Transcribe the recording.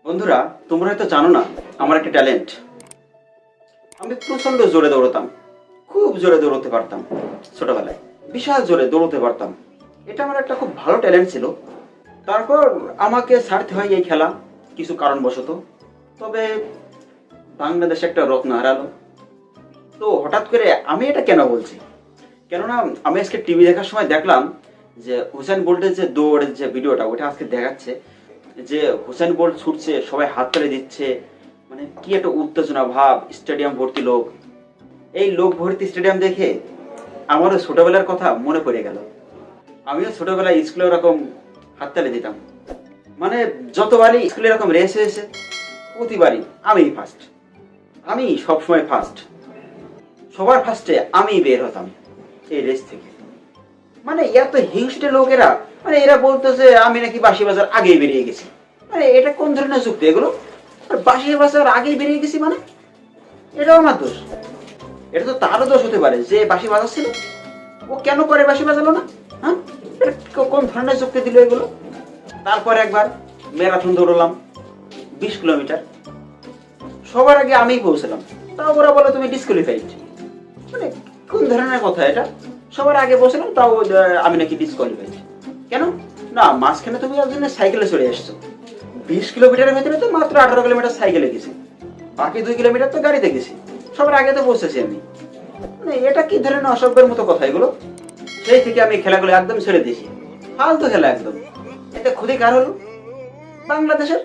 বন্ধুরা, তোমরা হয়তো জানো না আমার একটা ট্যালেন্ট। আমি প্রচন্ড জোরে দৌড়তাম, খুব জোরে দৌড়তে পারতাম। ছোটবেলায় বিশাল জোরে দৌড়তে পারতাম। এটা আমার একটা খুব ভালো ট্যালেন্ট ছিল। তারপর আমাকে ছাড়তে হয় এই খেলা কিছু কারণবশত। তবে বাংলাদেশ একটা রত্ন হারালো। তো হঠাৎ করে আমি এটা কেন বলছি, কেননা আমি আজকে টিভি দেখার সময় দেখলাম যে হুসেন বোল্টের যে দৌড়ের যে ভিডিওটা ওটা আজকে দেখাচ্ছে, যে হুসেন বোল্ট ছুটছে, সবাই হাততালি দিচ্ছে, মানে কি একটা উত্তেজনা ভাব, স্টেডিয়াম ভর্তি লোক। এই লোক ভর্তি স্টেডিয়াম দেখে আমারও ছোটবেলার কথা মনে পড়ে গেল। আমিও ছোটবেলায় স্কুলে ওরকম হাততালি দিতাম। মানে যতবারই স্কুলে এরকম রেস হয়েছে প্রতিবারই আমি ফার্স্ট, আমি সবসময় ফার্স্ট, সবার ফার্স্টে আমি বের হতাম এই রেস থেকে। মানে এত হিংসুটে লোকেরা, মানে এরা বলতো যে আমি নাকি বাঁশি বাজার আগেই বেরিয়ে গেছি। মানে এটা কোন ধরনের যুক্তি এগুলো? আর বাঁশি বাজার আগেই বেরিয়ে গেছি মানে এটাও আমার দোষ? এটা তো তারও দোষ হতে পারে যে বাঁশি বাজাচ্ছিল। ও কেন করে বাঁশি বাজালো না? হ্যাঁ, এটা কোন ধরনের যুক্তি দিল এগুলো? তারপর একবার ম্যারাথন দৌড়লাম 20 কিলোমিটার, সবার আগে আমিই পৌঁছলাম। তাও ওরা বলে তুমি ডিসকোয়ালিফাইড। মানে কোন ধরনের কথা এটা? সবার আগে বসলাম তাও আমি নাকি ডিসকোয়ালিফাইড। কেন? না, মাঝখানে তুমি একদিন সাইকেলে চলে এসছো। 20 কিলোমিটারের ভেতরে তো মাত্র 18 কিলোমিটার সাইকেলে গেছি, বাকি 2 কিলোমিটার তো গাড়িতে গেছি। সবার আগে তো পৌঁছেছি আমি। মানে এটা কি ধরনের অসভ্যের মতো কথা এগুলো? সেই থেকে আমি খেলাগুলো একদম ছেড়ে দিয়েছি। ফালতু খেলা একদম। এতে ক্ষতি কার হলো? বাংলাদেশের।